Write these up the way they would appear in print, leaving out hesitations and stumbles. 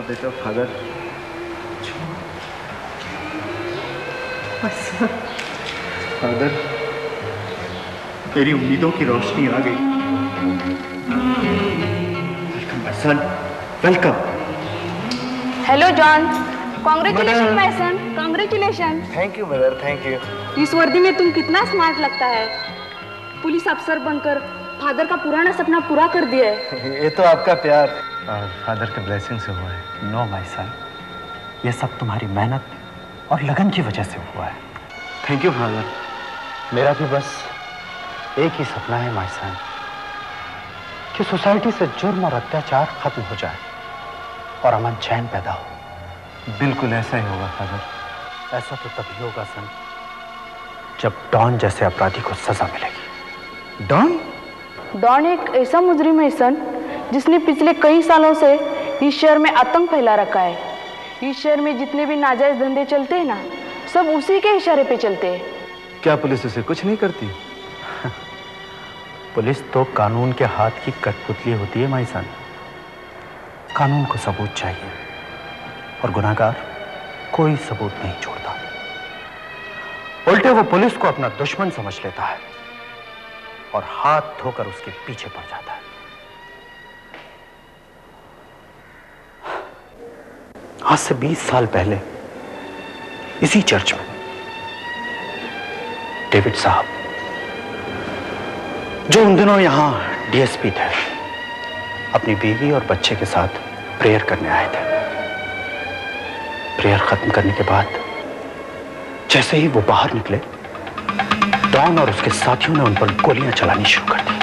बेटा father father मेरी उम्मीदों की रोशनी आ गई। Welcome my son, welcome. Hello John, congratulation my son, congratulation. Thank you mother, thank you. इस वर्दी में तुम कितना स्मार्ट लगता है। पुलिस अफसर बनकर फादर का पुराना सपना पूरा कर दिया है। ये तो आपका प्यार और फादर के ब्लेसिंग से हुआ है। नो माय सन, ये सब तुम्हारी मेहनत और लगन की वजह से हुआ है। Thank you father. मेरा भी बस एक ही सपना है माय सन, कि सोसाइटी से जुर्म और अत्याचार खत्म हो जाए और अमन चैन पैदा हो। बिल्कुल ऐसा ही होगा फादर। ऐसा तो तभी होगा सन, जब डॉन जैसे अपराधी को सजा मिलेगी। डॉन? डॉन एक ऐसा मुजरिम है सन, जिसने पिछले कई सालों से इस शहर में आतंक फैला रखा है। इस शहर में जितने भी नाजायज धंधे चलते हैं ना, सब उसी के इशारे पे चलते हैं। क्या पुलिस उसे कुछ नहीं करती? पुलिस तो कानून के हाथ की कठपुतली होती है माय सन। कानून को सबूत चाहिए और गुनाहगार कोई सबूत नहीं छोड़ता। उल्टे वो पुलिस को अपना दुश्मन समझ लेता है और हाथ धोकर उसके पीछे पड़ जाता है। आज से 20 साल पहले इसी चर्च में डेविड साहब, जो उन दिनों यहां डीएसपी थे, अपनी बीवी और बच्चे के साथ प्रेयर करने आए थे। प्रेयर खत्म करने के बाद जैसे ही वो बाहर निकले, डॉन और उसके साथियों ने उन पर गोलियां चलानी शुरू कर दी।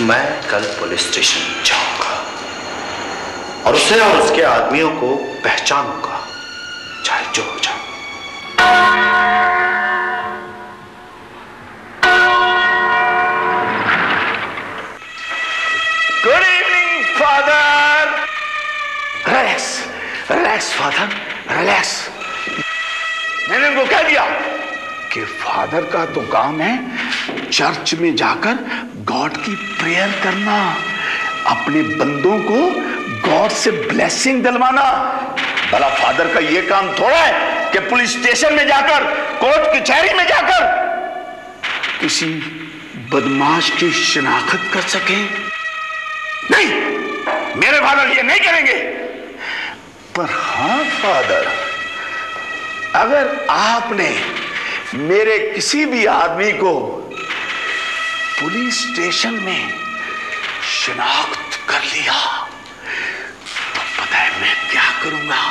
मैं कल पुलिस स्टेशन जाऊंगा और उसे और उसके आदमियों को पहचानूंगा, चाहे जो हो जाए। Good evening father. Relax relax father, relax. मैंने उनको कह दिया कि फादर का तो काम है चर्च में जाकर गॉड की प्रेयर करना, अपने बंदों को गॉड से ब्लेसिंग दिलवाना। भला फादर का यह काम थोड़ा है कि पुलिस स्टेशन में जाकर, कोर्ट कचहरी में जाकर किसी बदमाश की शिनाख्त कर सके। नहीं, मेरे फादर ये नहीं करेंगे। पर हाँ फादर, अगर आपने मेरे किसी भी आदमी को पुलिस स्टेशन में शिनाख्त कर लिया तो पता है मैं क्या करूंगा?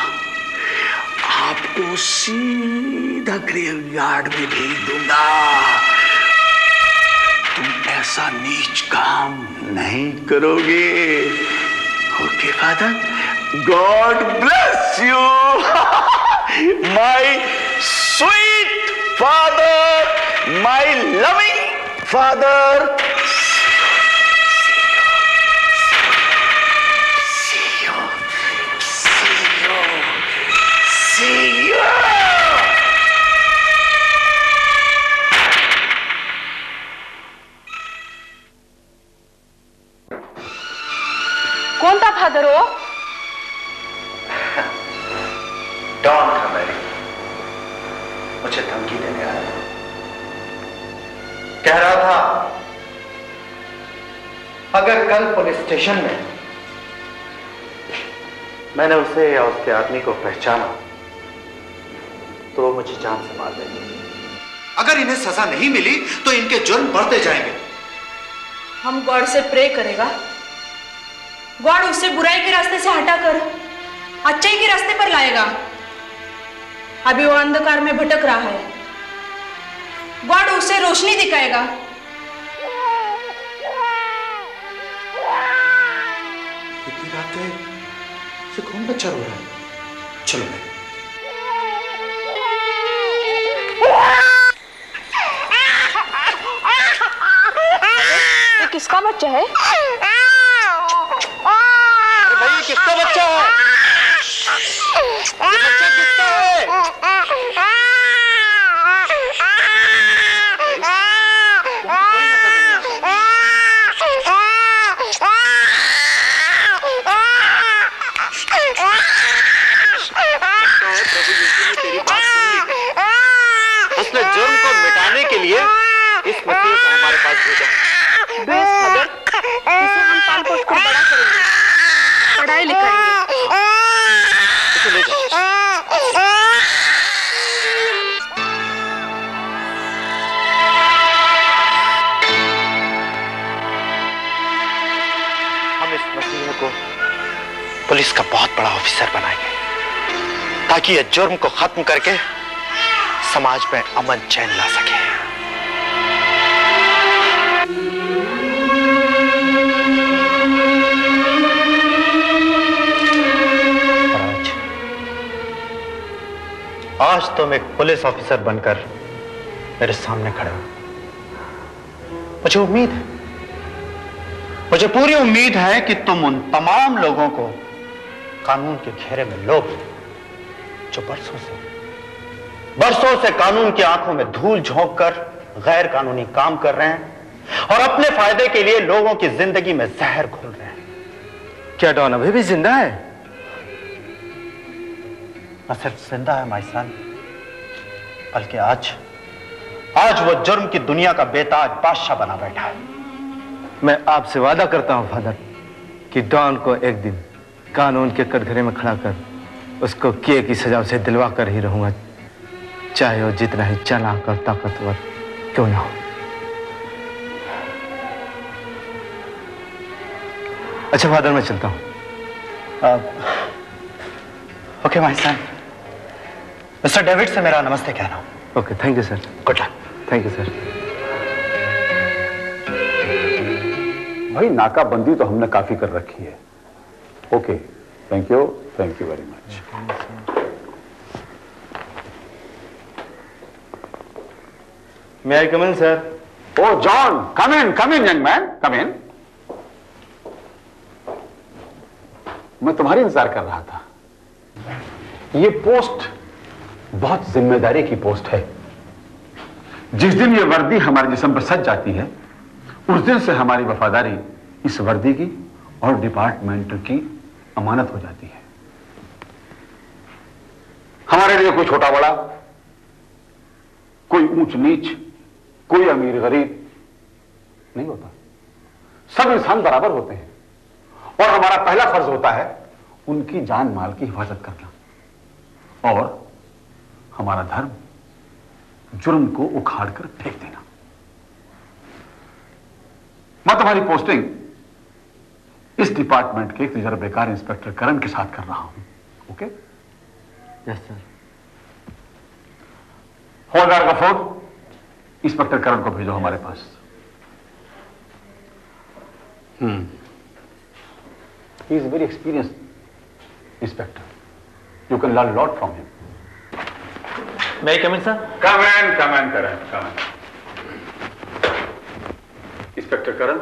आपको सीधा ग्रेवयार्ड में भेज दूंगा। तुम ऐसा नीच काम नहीं करोगे। Okay father, God bless you my sweet father, my loving father. कौन था फादर वो? डॉन था मैरी, मुझे धमकी देने आया। कह रहा था अगर कल पुलिस स्टेशन में मैंने उसे या उसके आदमी को पहचाना तो वो मुझे जान से मार देंगे। अगर इन्हें सजा नहीं मिली तो इनके जुर्म बढ़ते जाएंगे। हम गॉड से प्रे करेगा, गॉड उसे बुराई के रास्ते से हटाकर अच्छाई के रास्ते पर लाएगा। अभी वो अंधकार में भटक रहा है, गॉड उसे रोशनी दिखाएगा। इतनी रात है, ये कौन बच्चा रो रहा है? चलो मैं। ये किसका बच्चा है? भाई किसका बच्चा है? ये बच्चा किसका है? उसने जुर्म को मिटाने के लिए इस मसीह को हमारे पास भेजा। बेस फादर, इसे हम पाल पोस कर बड़ा करेंगे, पढ़ाई लिखाएंगे। इसे ले जाओ। हम इस मसीह को पुलिस का बहुत बड़ा ऑफिसर बनाएंगे ताकि यह जुर्म को खत्म करके समाज में अमन चैन ला सके। आज तुम एक पुलिस ऑफिसर बनकर मेरे सामने खड़े हो। मुझे उम्मीद है, मुझे पूरी उम्मीद है कि तुम उन तमाम लोगों को कानून के घेरे में लोग जो बरसों से कानून की आंखों में धूल झोंक कर गैर कानूनी काम कर रहे हैं और अपने फायदे के लिए लोगों की जिंदगी में जहर घोल रहे हैं। क्या डॉन अभी भी जिंदा है? न सिर्फ जिंदा है माय सन, बल्कि आज वो जुर्म की दुनिया का बेताज बादशाह बना बैठा है। मैं आपसे वादा करता हूं फादर कि डॉन को एक दिन कानून के कटघरे में खड़ा कर उसको किए की सजा से दिलवा कर ही रहूंगा, चाहे वो जितना ही चालाक और ताकतवर क्यों ना हो। अच्छा फादर, मैं चलता हूं। Okay my son, mister David से मेरा नमस्ते कहना। Okay, thank you sir. Good luck. Thank you sir. भाई नाकाबंदी तो हमने काफी कर रखी है। Okay, thank you very much. May I come in sir? Oh John, come in young man, come in. मैं तुम्हारी इंतजार कर रहा था। ये पोस्ट बहुत जिम्मेदारी की पोस्ट है। जिस दिन ये वर्दी हमारे जिस्म पर सज जाती है उस दिन से हमारी वफादारी इस वर्दी की और डिपार्टमेंट की अमानत हो जाती है। हमारे लिए कोई छोटा बड़ा, कोई ऊंच नीच, कोई अमीर गरीब नहीं होता। सब इंसान बराबर होते हैं और हमारा पहला फर्ज होता है उनकी जान माल की हिफाजत करना और हमारा धर्म जुर्म को उखाड़कर फेंक देना। मैं तुम्हारी पोस्टिंग इस डिपार्टमेंट के तजुर्बेकार इंस्पेक्टर करण के साथ कर रहा हूं। ओके? Yes sir. हवलदार गफूर, इंस्पेक्टर करण को भेजो हमारे पास। He is a very experienced inspector. You can learn a lot from him. मैं कम in sir? Come in Karan. Inspector Karan.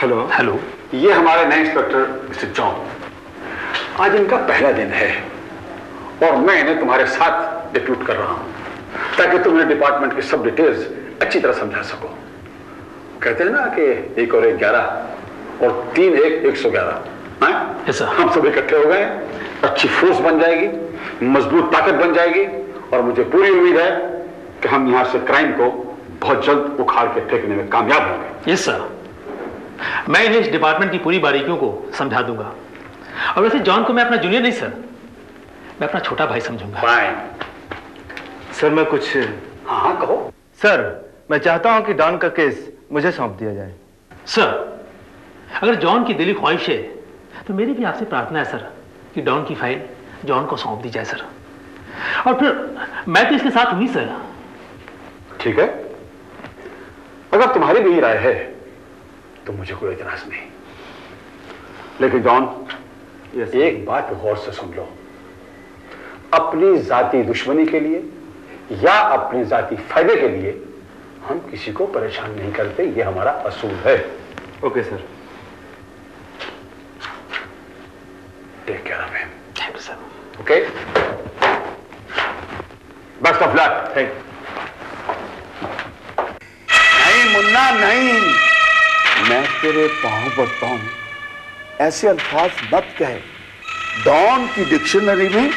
Hello. Hello. ये हमारे नए इंस्पेक्टर मिस्टर जॉन। आज इनका पहला दिन है और मैं इन्हें तुम्हारे साथ डिप्यूट कर रहा हूं ताकि तुम इन्हें डिपार्टमेंट की सब डिटेल्स अच्छी तरह समझा सको। कहते हैं ना कि 1 और 1 11 और 3 1 111। yes, हम सब इकट्ठे हो गए, अच्छी फोर्स बन जाएगी, मजबूत ताकत बन जाएगी और मुझे पूरी उम्मीद है कि हम यहां से क्राइम को बहुत जल्द उखाड़ के फेंकने में कामयाब होंगे। यस सर, मैं इन्हें इस डिपार्टमेंट की पूरी बारीकियों को समझा दूंगा। और वैसे जॉन को मैं अपना जूनियर नहीं सर, मैं अपना छोटा भाई समझूंगा। फाइन। सर मैं कुछ हाँ कहो। सर मैं चाहता हूं कि डॉन का केस मुझे सौंप दिया जाए। सर अगर जॉन की दिली ख्वाहिश है तो मेरी भी आपसे प्रार्थना है सर कि डॉन की फाइल जॉन को सौंप दी जाए सर। और फिर मैं तो इसके साथ हुई सर। ठीक है, अगर तुम्हारी भी राय है तो मुझे कोई एतराज नहीं, लेकिन जॉन एक बात गौर से सुन लो। अपनी जाती दुश्मनी के लिए या अपनी जाती फायदे के लिए हम किसी को परेशान नहीं करते, ये हमारा असूल है। Okay sir. Take care of him. Thank you sir. Okay, best of luck. Thank you. नहीं मुन्ना नहीं, मैं तेरे पांव पड़ता हूं, ऐसे अल्फाज मत कहे। डॉन की डिक्शनरी में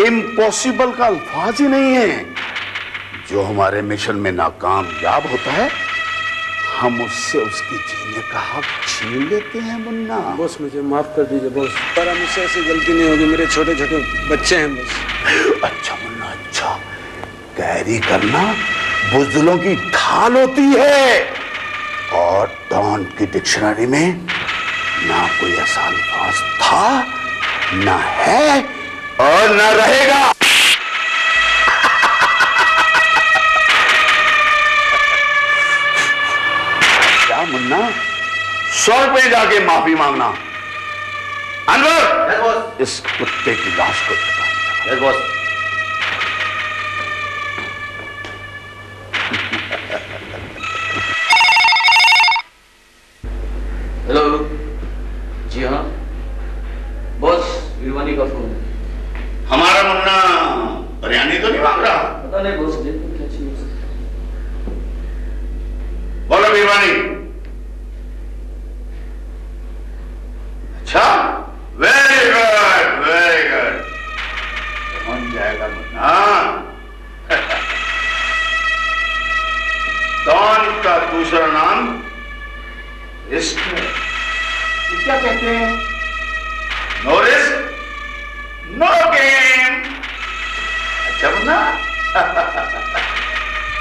इम्पॉसिबल का अल्फाज ही नहीं है। जो हमारे मिशन में नाकामयाब होता है हम उससे उसकी जीने का हक छीन लेते हैं मुन्ना। बॉस मुझे माफ कर दीजिए बॉस, पर मुझसे ऐसी गलती नहीं होगी, मेरे छोटे छोटे बच्चे हैं बस। अच्छा मुन्ना अच्छा, कैरी करना बुज़दिलों की ढाल होती है और डॉन की डिक्शनरी में ना कोई ऐसा अल्फाज था, ना है और ना रहेगा। क्या मुन्ना, 100 रुपए जाके माफी मांगना। अनवर इस कुत्ते की लाश को यस बॉस। हेलो। जी हाँ बॉस, वीरवानी का फोन। हमारा मुन्ना बिरयानी तो नहीं मांग रहा? पता नहीं बॉस, देखो क्या चाहिए। बोलो वीरवानी। अच्छा, वेरी गुड वेरी गुड, पहुंच जाएगा मुन्ना। डॉन का दूसरा नाम रिस्क है। क्या कहते हैं? No risk no game. अच्छा मुन्ना।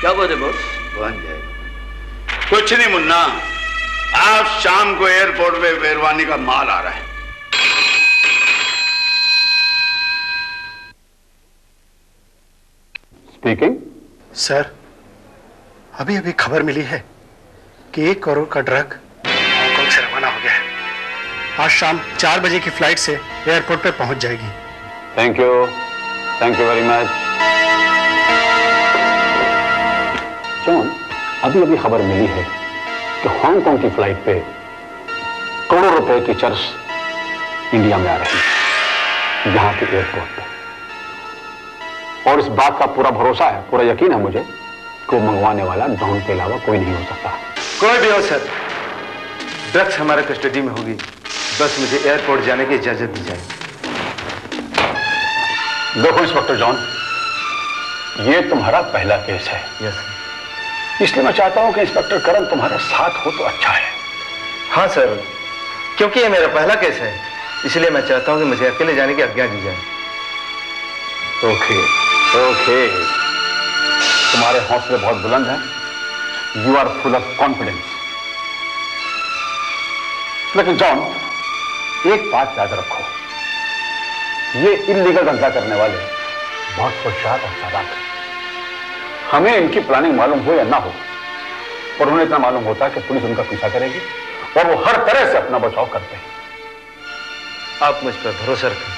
क्या बात है बॉस? पहुंच जाएगा। कुछ नहीं मुन्ना, आज शाम को एयरपोर्ट पे वीरवानी का माल आ रहा है। स्पीकिंग। सर अभी अभी खबर मिली है कि 1 करोड़ का ड्रग हांगकांग से रवाना हो गया है। आज शाम 4 बजे की फ्लाइट से एयरपोर्ट पे पहुंच जाएगी। Thank you very much. John, अभी अभी खबर मिली है कि हांगकांग की फ्लाइट पे करोड़ों रुपए की चर्च इंडिया में आ रही है, यहां के एयरपोर्ट पे। और इस बात का पूरा भरोसा है, पूरा यकीन है मुझे कि वो मंगवाने वाला डॉन के अलावा कोई नहीं हो सकता। कोई भी हो सर, ड्रग्स हमारे कस्टडी में होगी, बस मुझे एयरपोर्ट जाने की इजाजत दी जाए। देखो इंस्पेक्टर जॉन, ये तुम्हारा पहला केस है। यस, इसलिए मैं चाहता हूं कि इंस्पेक्टर करण तुम्हारे साथ हो तो अच्छा है। हाँ सर, क्योंकि ये मेरा पहला केस है, इसलिए मैं चाहता हूं कि मुझे अकेले जाने की आज्ञा दी जाए। ओके ओके, तुम्हारे हौसले बहुत बुलंद हैं, you are full of confidence. लेकिन जॉन, एक बात याद रखो, ये इल्लीगल धंधा करने वाले बहुत होशियार और चालाक हैं। हमें इनकी प्लानिंग मालूम हो या ना हो, पर उन्हें इतना मालूम होता है कि पुलिस उनका पीछा करेगी और वो हर तरह से अपना बचाव करते हैं। आप मुझ पर भरोसा रखें।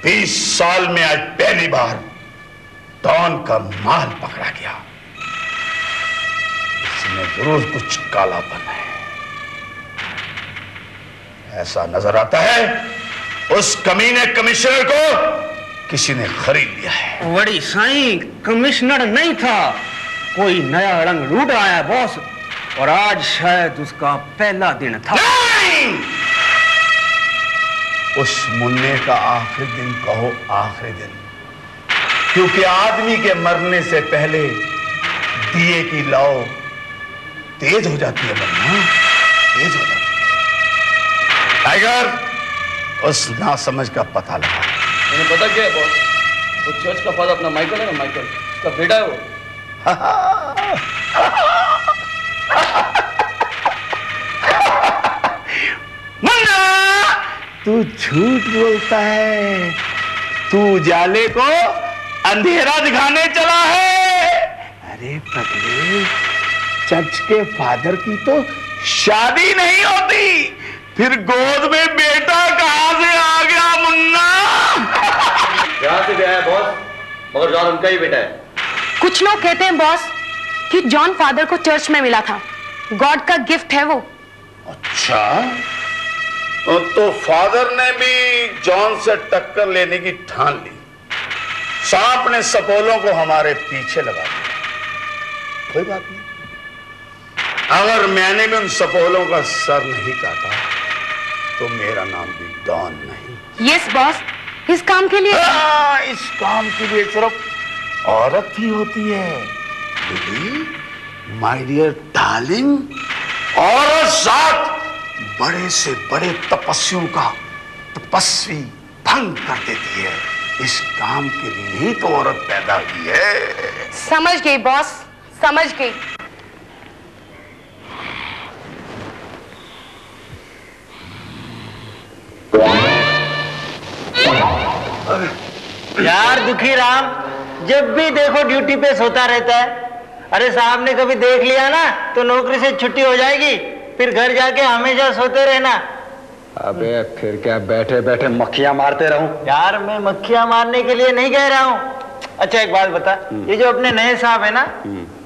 20 साल में आज पहली बार डॉन का माल पकड़ा गया। इसमें जरूर कुछ कालापन है। ऐसा नजर आता है उस कमीने कमिश्नर को किसी ने खरीद लिया है। बड़ी साईं, कमिश्नर नहीं था, कोई नया रंग लूट आया है बॉस, और आज शायद उसका पहला दिन था। नहीं! उस मुन्ने का आखिरी दिन कहो आखिरी दिन, क्योंकि आदमी के मरने से पहले दिए की लौ तेज हो जाती है, मरना तेज हो जाती है। टाइगर, उस नासमझ का पता लगा। मुझे पता क्या है बॉस, वो चर्च का फादर अपना माइकल है ना, माइकल उसका बेटा है वो। मुन्ना, तू झूठ बोलता है। तू उजाले को अंधेरा दिखाने चला है। अरे पगले, चर्च के फादर की तो शादी नहीं होती, फिर गोद में बेटा कहां से आ गया मुन्ना? यहां से गया है बॉस, मगर जॉन उनका ही बेटा है। कुछ लोग कहते हैं बॉस कि जॉन फादर को चर्च में मिला था, गॉड का गिफ्ट है वो। अच्छा, तो फादर ने भी जॉन से टक्कर लेने की ठान ली। सांप ने सपोलों को हमारे पीछे लगा दिया। कोई बात नहीं, अगर मैंने भी उन सपोलों का सर नहीं काटा तो मेरा नाम भी डॉन नहीं। यस बॉस, इस काम के लिए इस काम के लिए सिर्फ औरत ही होती है। माय डियर डार्लिंग, औरत साथ बड़े से बड़े तपस्वियों का तपस्वी भंग कर देती है। इस काम के लिए ही तो औरत पैदा हुई है। समझ गई बॉस, समझ गई। यार दुखी राम जब भी देखो ड्यूटी पे सोता रहता है। अरे साहब ने कभी देख लिया ना तो नौकरी से छुट्टी हो जाएगी, फिर घर जाके हमेशा सोते रहना। अबे फिर क्या बैठे बैठे मक्खियां मारते रहूं? यार मैं मक्खियां मारने के लिए नहीं कह रहा हूँ। अच्छा एक बात बता, ये जो अपने नए साहब है ना,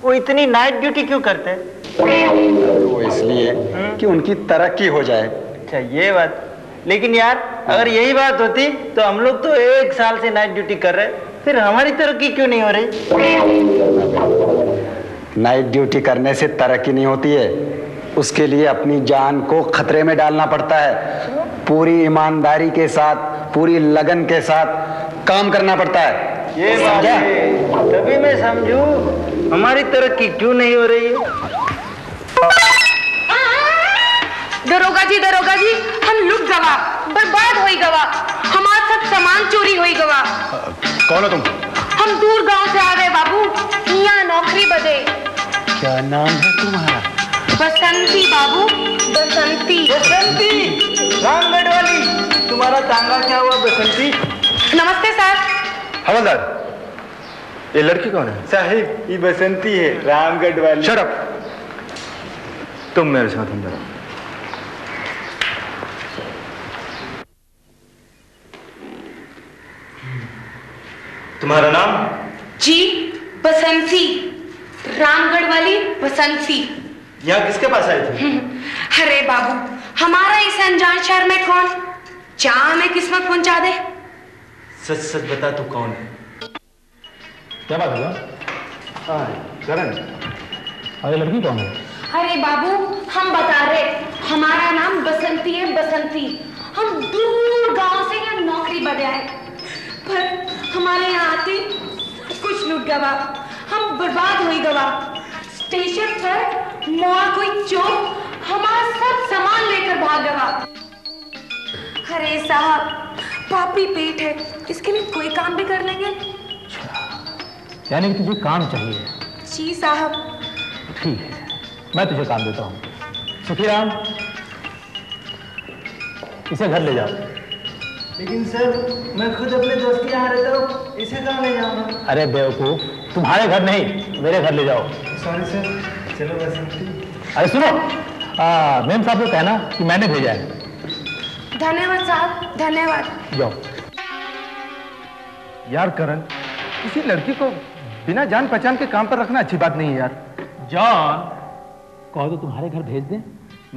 वो इतनी नाइट ड्यूटी क्यों करते हैं? वो इसलिए कि उनकी तरक्की हो जाए। अच्छा ये बात। लेकिन यार अगर यही बात होती तो हम लोग तो 1 साल से नाइट ड्यूटी कर रहे, फिर हमारी तरक्की क्यों नहीं हो रही? नाइट ड्यूटी करने से तरक्की नहीं होती है, उसके लिए अपनी जान को खतरे में डालना पड़ता है। पूरी ईमानदारी के साथ, पूरी लगन के साथ काम करना पड़ता है। ये बात है, तभी मैं समझू हमारी तरक्की क्यों नहीं हो रही है। दरोगा जी, हम लुट गवा, बर्बाद होई गवा, हमारा सब सामान चोरी होई गवा। कौन हो तुम? हम दूर गांव से आ गए बाबू, यहाँ नौकरी बदे। क्या नाम है तुम्हारा? बसंती बाबू, बसंती। बसंती, रामगढ़ वाली। तुम्हारा तांगा क्या हुआ बसंती? नमस्ते सर। हवलदार, ये लड़की कौन है? साहिब ये बसंती है, रामगढ़ वाली। शट अप, तुम मेरे साथ अंदर आओ। तुम्हारा नाम? जी बसंती, रामगढ़ वाली बसंती। यहाँ किसके पास आई थी? अरे बाबू, हमारा इस अनजान शहर में कौन जहाँ हमें किस्मत पहुंचा दे। सच सच बता, तू कौन है? क्या बात हुआ? करण, अरे लड़की कौन है? अरे बाबू हम बता रहे, हमारा नाम बसंती है, बसंती। हम दूर गांव से यहाँ नौकरी बदे आए, पर हमारे यहाँ आते कुछ लूट गवा, हम बर्बाद हुई गवा। स्टेशन पर मोआ कोई चोर हमारा सब सामान लेकर भाग गवा। अरे साहब पापी पेट है, इसके लिए कोई काम भी कर लेंगे। यानी कि तुझे काम चाहिए? जी साहब। ठीक है, मैं तुझे काम देता हूँ। सुखीराम, इसे घर ले जाओ। लेकिन सर मैं खुद अपने दोस्त के यहाँ रहता हूँ, इसे कहाँ ले जाऊँगा? अरे बेवकूफ, तुम्हारे घर नहीं, मेरे घर ले जाओ। सॉरी सर, चलो बसंती। अरे सुनो, मेम साहब को कहना कि मैंने भेजा है। धन्यवाद साहब, धन्यवाद। जाओ। यार करण, किसी लड़की को बिना जान पहचान के काम पर रखना अच्छी बात नहीं है यार। जॉन, कहो तो तुम्हारे घर भेज दें?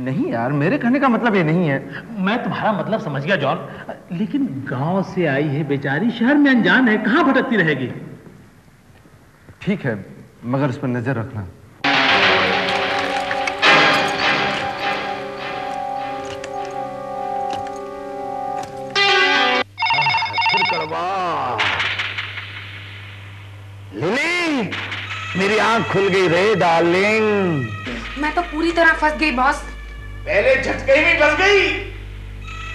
नहीं यार, मेरे कहने का मतलब ये नहीं है। मैं तुम्हारा मतलब समझ गया जॉन, लेकिन गांव से आई है बेचारी, शहर में अनजान है, कहां भटकती रहेगी? ठीक है, मगर उस पर नजर रखना। लिली, मेरी आंख खुल गई रे डार्लिंग। मैं तो पूरी तरह फंस गई बॉस। पहले झटके में फंस गई,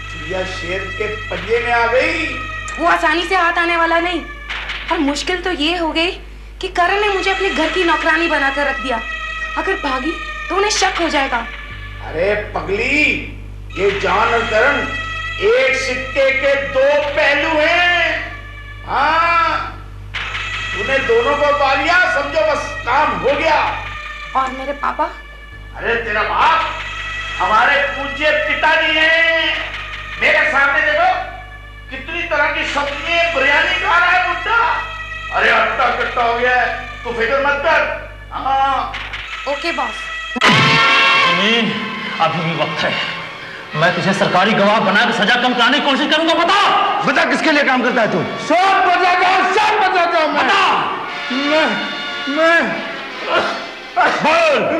चिड़िया शेर के पंजे में आ गई। वो आसानी से हाथ आने वाला नहीं, और मुश्किल तो ये हो गई कि करण ने मुझे अपने घर की नौकरानी बनाकर रख दिया। अगर भागी तो उन्हें शक हो जाएगा। अरे पगली, ये जॉन और करण एक सिक्के के दो पहलू हैं। हाँ, तूने दोनों को पा लिया, समझो बस काम हो गया। और मेरे पापा? अरे तेरा बाप हमारे पूज्य पिताजी हैं। मेरे सामने देखो कितनी तरह की सब्जियां, बिरयानी खा रहा है बुड्ढा। अरे अट्टा कट्टा हो गया है, तू फिक्र मत कर। हाँ ओके बॉस। अभी भी वक्त है, मैं तुझे सरकारी गवाह बना के सजा कम कराने की कोशिश करूंगा। बता किसके लिए काम करता है तू? सब बताता हूँ मैं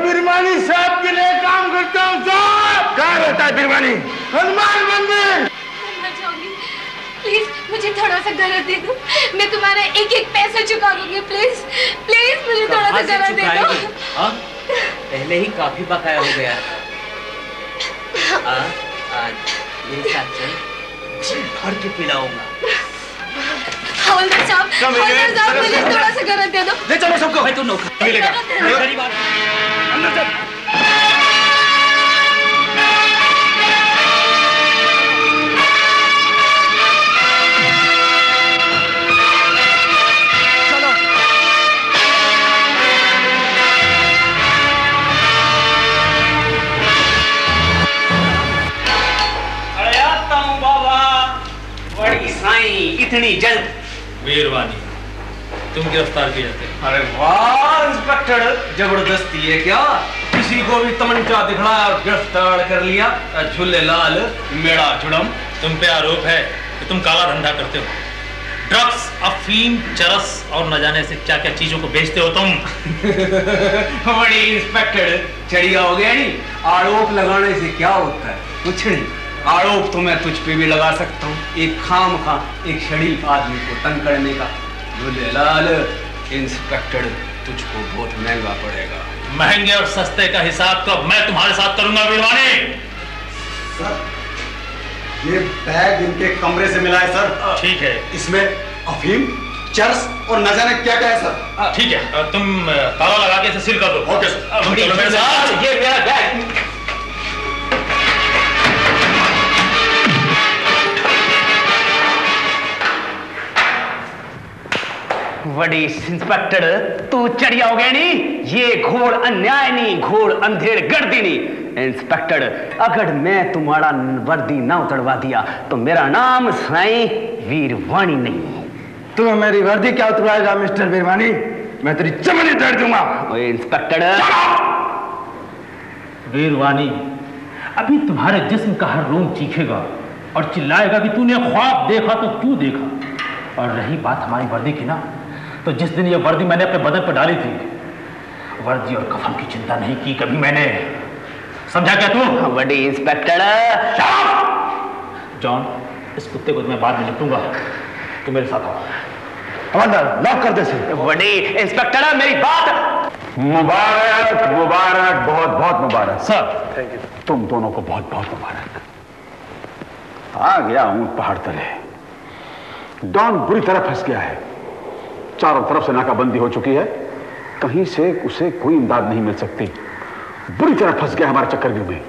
बिरमानी साहब के लिए काम करता हूँ साहब। कहाँ रहता है बिरमानी? हनुमान मंदिर। प्लीज मुझे थोड़ा सा गलत दे दो, मैं तुम्हारा एक एक पैसा चुका दूंगी। प्लीज प्लीज मुझे थोड़ा सा गलत दे दो। पहले ही काफी बकाया हो गया। आज मेरे साथ चल, जी भर के पिलाऊंगा। हवलदार साहब, मुझे थोड़ा सा गलत दे दो। ले चलो सबको। भाई तू नौकर मिलेगा। अंदर चल। इतनी जल्द? मेहरबानी, तुम गिरफ्तार किए जाते। अरे वाह इंस्पेक्टर, जबरदस्ती है क्या? किसी को भी तमंचा दिखलाया और गिरफ्तार कर लिया। झूले लाल मेरा जुड़म। तुम पे आरोप है कि तुम काला धंधा करते हो, ड्रग्स, अफीम, चरस और न जाने से क्या क्या चीजों को बेचते हो तुम। बड़ी इंस्पेक्टर चढ़िया हो गया नहीं। आरोप लगाने से क्या होता है? कुछ नहीं। आरोप तो मैं तुझ पे भी लगा सकता हूँ, एक खामखा एक शरीफ आदमी को तंग करने का। लाल इंस्पेक्टर, तुझको बहुत महंगा पड़ेगा। महंगे और सस्ते का हिसाब तो मैं तुम्हारे साथ करूंगा वीरवानी। सर, ये बैग इनके कमरे से मिला है सर। ठीक है। इसमें अफीम, चरस और न जाने क्या क्या है सर। ठीक है, तुम ताला लगा के इसे सील कर दो। Okay sir. चलो मेरे साथ। ये मेरा बैग। बड़ी इंस्पेक्टर, तू चढ़िया हो गया नहीं। ये घोर अन्याय नहीं, घोर अंधेड़ गर्दी नहीं। इंस्पेक्टर, अगर मैं तुम्हारा वर्दी ना उतरवा दिया तो मेरा नाम साईं वीरवानी नहीं। तू मेरी वर्दी क्या उतरवाएगा मिस्टर वीरवानी? मैं तेरी चमड़ी तोड़ दूंगा। इंस्पेक्टर वीरवानी, अभी तुम्हारे जिस्म का हर रोम चीखेगा और चिल्लाएगा कि तूने ख्वाब देखा तो क्यों देखा। और रही बात हमारी वर्दी की ना, तो जिस दिन ये वर्दी मैंने अपने बदन पर डाली थी, वर्दी और कफन की चिंता नहीं की कभी मैंने। समझा क्या तू? बड़ी इंस्पेक्टर। जॉन, इस कुत्ते को मैं बाद में निपटूंगा, तू मेरे साथ आओ। हवलदार, लॉक कर दे इसे। बड़ी इंस्पेक्टर, मेरी बात। मुबारक मुबारक, बहुत बहुत मुबारक। Sir thank you. तुम दोनों को बहुत बहुत मुबारक। आ गया हूं पहाड़ तले। डॉन बुरी तरह फंस गया है, चारों तरफ से नाकाबंदी हो चुकी है, कहीं से उसे कोई इमदाद नहीं मिल सकती। बुरी तरह फंस गया हमारे चक्करव्यूह में।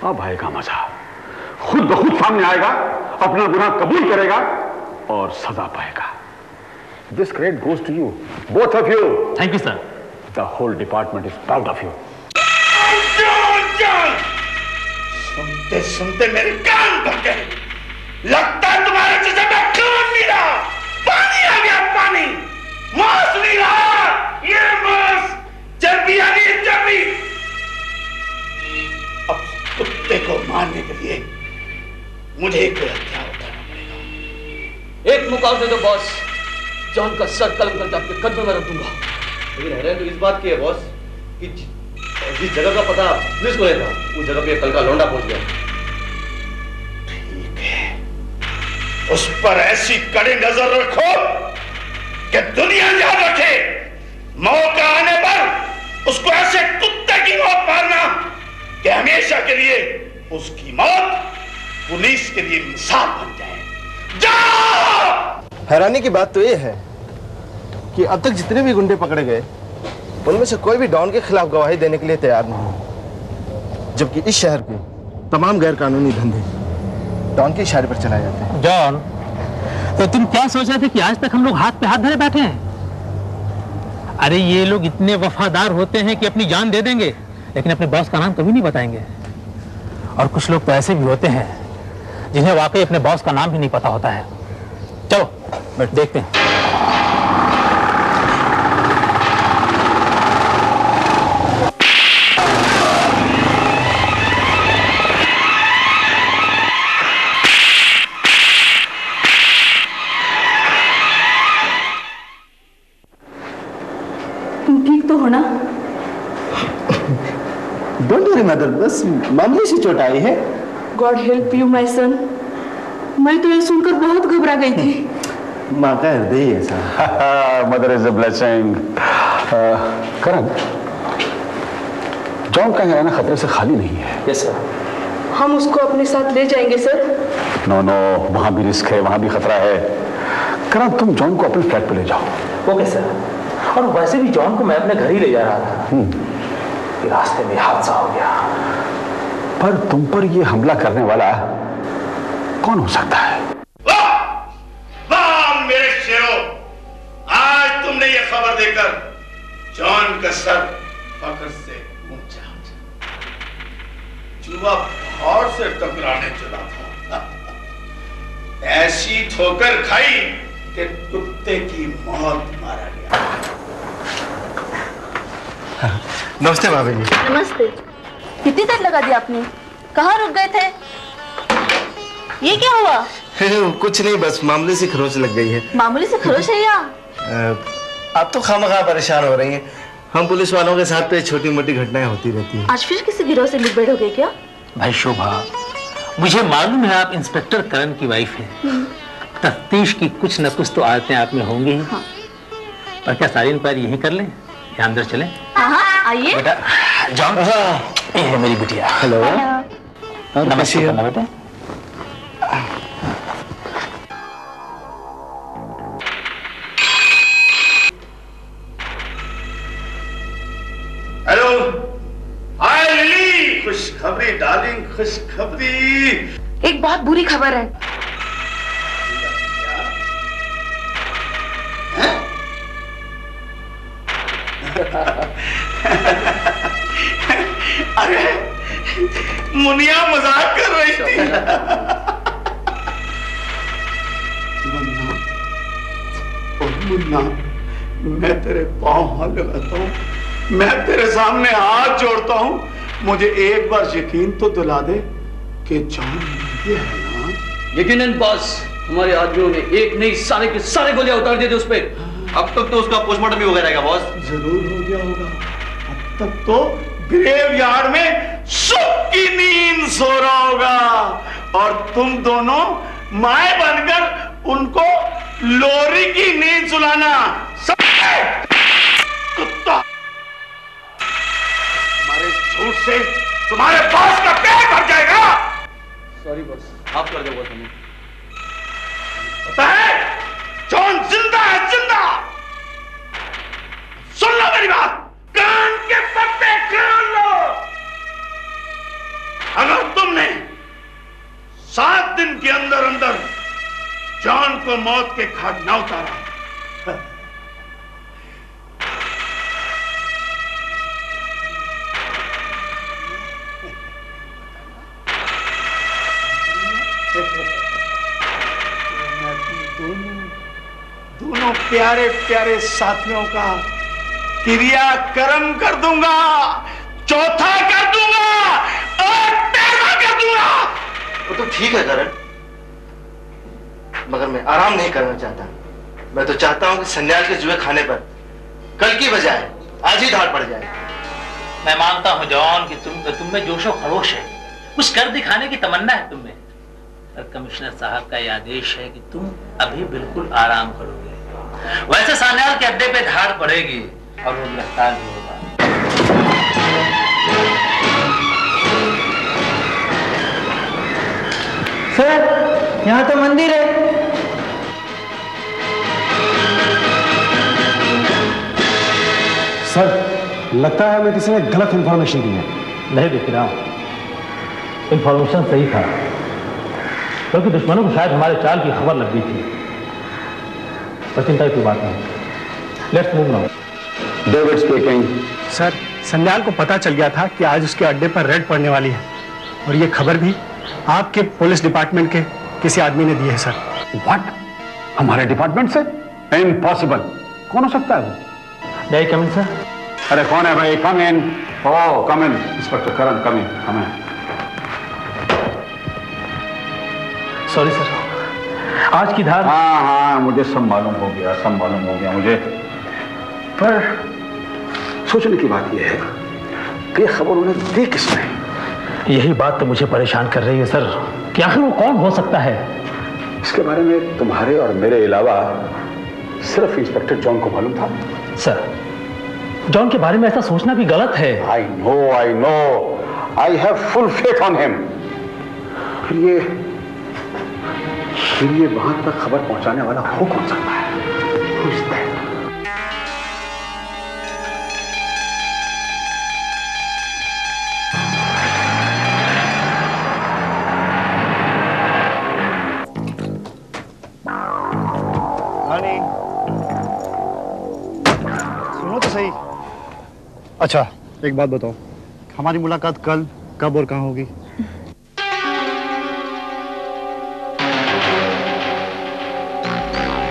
अब आएगा मजा, खुद ब खुद सामने आएगा, अपना गुनाह कबूल करेगा और सजा पाएगा। This credit goes to you, both of you. Thank you sir. The whole department is proud of you. सुनते सुनते मेरे कान भर गए। लगता है तुम्हारे जैसे मैं कान नहीं रहा। नहीं, मांस नहीं रहा, ये मांस चर्बी आ गई, चर्बी। अब कुत्ते को मारने के लिए मुझे एक हत्या उठाना पड़ेगा। एक मुकाम दे दो बॉस, जॉन का सर कलम करके आपके कदम में रख दूंगा। लेकिन हैरान तो इस बात की है बॉस कि जिस जगह का पता पुलिस को है था, उस जगह पे कल का लौंडा पहुंच गया। ठीक है, उस पर ऐसी कड़ी नजर रखो कि दुनिया याद रखे। मौका आने पर उसको ऐसे कुत्ते की मौत मारना कि हमेशा के लिए उसकी मौत पुलिस के लिए मिसाल बन जाए। जाओ! हैरानी की बात तो ये है कि अब तक जितने भी गुंडे पकड़े गए उनमें से कोई भी डॉन के खिलाफ गवाही देने के लिए तैयार नहीं, जबकि इस शहर के तमाम गैर कानूनी धंधे डॉन के इशारे पर चलाए जाते हैं। जॉन, तो तुम क्या सोच रहे थे कि आज तक हम लोग हाथ पे हाथ धरे बैठे हैं? अरे ये लोग इतने वफादार होते हैं कि अपनी जान दे देंगे, लेकिन अपने बॉस का नाम कभी नहीं बताएंगे। और कुछ लोग तो ऐसे भी होते हैं जिन्हें वाकई अपने बॉस का नाम भी नहीं पता होता है। चलो देखते हैं। तुम ठीक तो हो ना? डोंट वरी मदर, बस मामूली सी चोट आई है। God help you my son. मैं तो ये सुनकर बहुत घबरा गई थी। माँ का हृदय ऐसा। Mother is a blessing. Karan, John का रहना खतरे से खाली नहीं है। Yes sir. हम उसको अपने साथ ले जाएंगे सर। नो नो, वहां भी रिस्क है, वहां भी खतरा है। करण, तुम जॉन को अपने फ्लैट पे ले जाओ। Okay sir. और वैसे भी जॉन को मैं अपने घर ही ले जा रहा था कि रास्ते में हादसा हो गया। पर तुम पर ये हमला करने वाला कौन हो सकता है? वाह मेरे शेरों, आज तुमने ये खबर देकर जॉन का सर फख्र से ऊंचा हो जाए। जुआ पहाड़ से टकराने चला था, ऐसी ठोकर खाई कि कुत्ते की मौत मारा गया। नमस्ते भाभी जी। नमस्ते। कितनी देर लगा दी आपने? कहाँ रुक गए थे? ये क्या हुआ? कुछ नहीं, बस मामूली सी खरोच लग गई है। मामूली से खरोच है या? आप तो खामखा परेशान हो रही हैं। हम पुलिस वालों के साथ तो छोटी मोटी घटनाएं होती रहती हैं। आज फिर किसी गिरोह से मुठभेड़ हो गई क्या? भाई शोभा, मुझे मालूम है आप इंस्पेक्टर करण की वाइफ हैं। तफ्तीश की कुछ न कुछ तो आदतें आप में होंगी ही। हाँ। पर क्या सारी इंक्वायरी यहीं कर लें या अंदर चलें? हाँ, आइए। बेटा जॉन, ये है मेरी बिटिया। हेलो। नमस्ते करना बेटा। हेलो, हाय लिली, खुशखबरी डार्लिंग, खुशखबरी। एक बहुत बुरी खबर है। अरे मुनिया मजाक कर रही थी। मुन्ना, मैं तेरे पांव हाथ लगाता हूँ, मैं तेरे सामने हाथ जोड़ता हूँ, मुझे एक बार यकीन तो दिला दे कि जॉन ये है ना? यकीनन बॉस, हमारे आदमियों ने एक नहीं सारे के सारे गोलियां उतार दी थी उस पे। अब तक तो उसका पोस्टमार्टम भी हो गया रहेगा बॉस। जरूर हो गया होगा। अब तक तो ग्रेवयार्ड में सुख की नींद सो रहा होगा और तुम दोनों माए बनकर उनको लोरी की नींद सुलाना। कुत्ता, तुम्हारे झूठ से तुम्हारे बॉस का पेट भर जाएगा। सॉरी बॉस, आप कर दो बॉस हमें। पता है जॉन जिंदा है, जिंदा। सुन लो मेरी बात, कान के पत्ते कान लो। अगर तुमने 7 दिन के अंदर अंदर जॉन को मौत के घाट न उतारा दोनों प्यारे प्यारे साथियों का क्रियाक्रम कर दूंगा, चौथा कर दूंगा और पैदा कर दूंगा। वो तो ठीक है करण, मगर मैं आराम नहीं करना चाहता। मैं तो चाहता हूं कि सन्याल के जुए खाने पर कल की बजाय आज ही धाड़ पड़ जाए। मैं मानता हूं जॉन कि तुम में जोशो खरोश है, कुछ कर दिखाने की तमन्ना है तुम में, पर कमिश्नर साहब का यह आदेश है कि तुम अभी बिल्कुल आराम करोगे। वैसे सन्याल के अड्डे पे धाड़ पड़ेगी और वो गिरफ्तार भी होगा। सर, यहाँ तो मंदिर है। सर, लगता है हमें किसी ने गलत इंफॉर्मेशन दी है। नहीं दिख रहा, इंफॉर्मेशन सही था, क्योंकि दुश्मनों को शायद हमारे चाल की खबर लग गई थी। पर चिंता की बात नहीं। Let's move now. David speaking. Sir, Sanyal को पता चल गया था कि आज उसके अड्डे पर रेड पड़ने वाली है, और ये खबर भी आपके पुलिस डिपार्टमेंट के किसी आदमी ने दी है सर। व्हाट? हमारे डिपार्टमेंट से? इम्पॉसिबल। कौन हो सकता है वो? May I come in, sir? अरे कौन है भाई? कम इन। ओह, कम इन। इंस्पेक्टर करण, कम इन, कम इन। सॉरी सर, आज की धार। हाँ, मुझे सब मालूम हो गया, मुझे। पर सोचने की बात यह है कि खबर उन्हें दी किसने? यही बात तो मुझे परेशान कर रही है सर, कि आखिर वो कौन हो सकता है? इसके बारे में तुम्हारे और मेरे अलावा सिर्फ इंस्पेक्टर जॉन को मालूम था। सर, जॉन के बारे में ऐसा सोचना भी गलत है। I know, I have full faith on him। फिर ये वहां तक खबर पहुंचाने वाला हो कौन सकता है? Who is that? सुनो तो सही। अच्छा, एक बात बताओ, हमारी मुलाकात कल, कब और कहाँ होगी?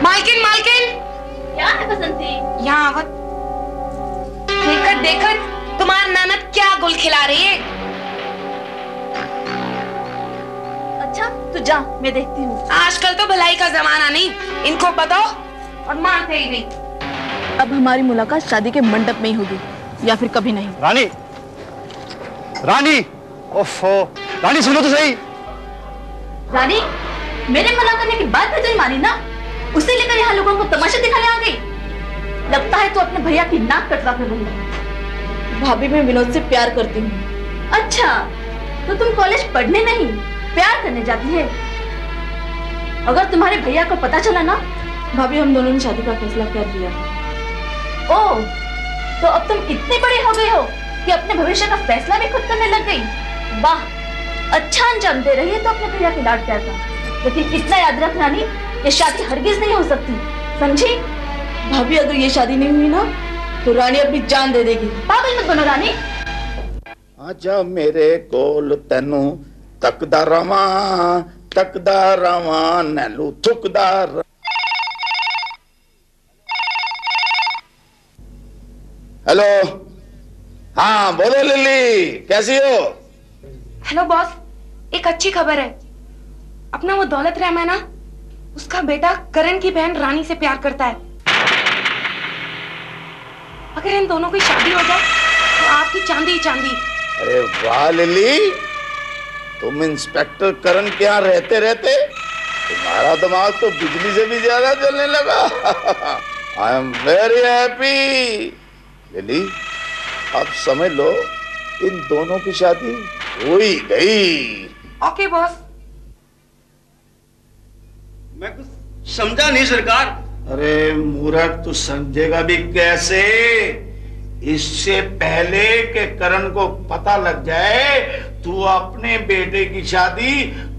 मालकिन क्या है बसंती? यहाँ आवत। देखकर तुम्हारी ननद क्या गुल खिला रही है। अच्छा, तू जा, मैं देखती हूँ। आजकल तो भलाई का जमाना नहीं, इनको बताओ और मारते ही नहीं। अब हमारी मुलाकात शादी के मंडप में ही होगी, या फिर कभी नहीं। रानी, ओफो, रानी सुनो तो सही। रानी, मेरे मना करने के बाद भी तुम मानी ना, उसे लेकर यहाँ लोगों को तमाशा दिखाने आ गई। लगता है तो अपने भैया की नाक कटवा कर रही। भाभी, मैं विनोद से प्यार करती हूँ। अच्छा, तो तुम कॉलेज पढ़ने नहीं, प्यार करने जाती है। अगर तुम्हारे भैया को पता चला ना, भाभी हम दोनों ने शादी का फैसला कर लिया। ओह, तो अब तुम इतने बड़े हो गए हो कि अपने भविष्य का फैसला भी खुद करने लग गई। वाह, अच्छा अंजाम दे रही है तो अपने भैया के लाड प्यार का। लेकिन इतना याद रख रानी, ये शादी हरगिज नहीं हो सकती, समझी? भाभी, अगर ये शादी नहीं हुई ना, तो रानी अपनी जान दे देगी। पागल मत बनो रानी। आजा मेरे कोल तेनू तकदा रवां नैलू थुकदा। हेलो, हाँ बोलो लिली, कैसी हो? हेलो बॉस, एक अच्छी खबर है। अपना वो दौलत रहम है ना, उसका बेटा करण की बहन रानी से प्यार करता है। अगर इन दोनों की शादी हो जाए तो आपकी चांदी ही चांदी। अरे वाह लिली, तुम इंस्पेक्टर करण के यहाँ रहते रहते तुम्हारा दिमाग तो बिजली से भी ज्यादा चलने लगा। I am very happy. Lily, अब समझ लो इन दोनों की शादी हो ही गई। Okay boss. मैं कुछ समझा नहीं सरकार। अरे मूर्ख, तू समझेगा भी कैसे? इससे पहले कि करण को पता लग जाए, तू अपने बेटे की शादी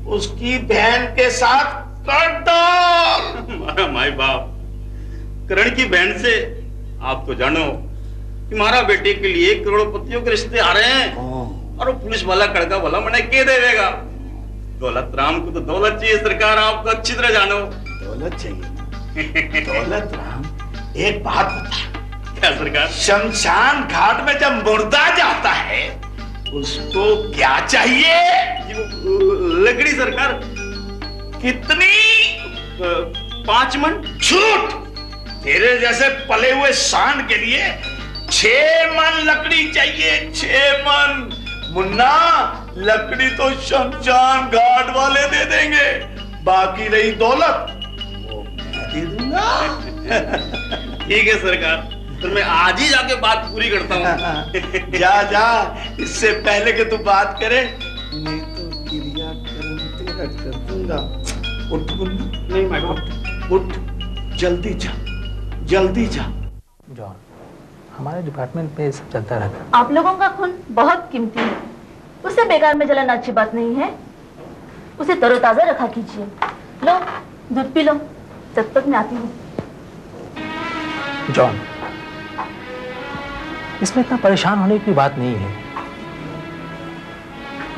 उसकी बहन के साथ कर डाल। हमारा माई बाप करण की बहन से, आप तो जानो कि हमारा बेटे के लिए करोड़पतियों के रिश्ते आ रहे हैं, और वो पुलिस वाला कड़का भला मना के देगा। दौलत राम को तो दौलत चाहिए सरकार, आपको अच्छी तरह जानो। दौलत चाहिए? दौलत राम एक बात बता। क्या सरकार? शमशान घाट में जब मुर्दा जाता है उसको क्या चाहिए? लकड़ी सरकार। कितनी? 5 मन। झूठ! तेरे जैसे पले हुए सांड के लिए 6 मन लकड़ी चाहिए। 6 मन। मुन्ना, लकड़ी तो शमशान घाट वाले दे देंगे, बाकी रही दौलत वो मैं दे दूंगा। ठीक है सरकार, तो मैं आज ही जाके बात पूरी करता हूँ। जा जा, इससे पहले कि तू बात करे नहीं तो क्रियाक्रम तेरा कर दूंगा। उठ मुन्ना। नहीं मैं उठ, जल्दी जा, जल्दी जा। जॉन, हमारे डिपार्टमेंट में ये सब चलता रहता है। आप लोगों का खून बहुत कीमती है, उसे बेकार में जलाना अच्छी बात नहीं है। उसे तरोताजा रखा कीजिए। लो दूध पी लो, जब तक मैं आती हूँ। जॉन, इसमें इतना परेशान होने की बात नहीं है।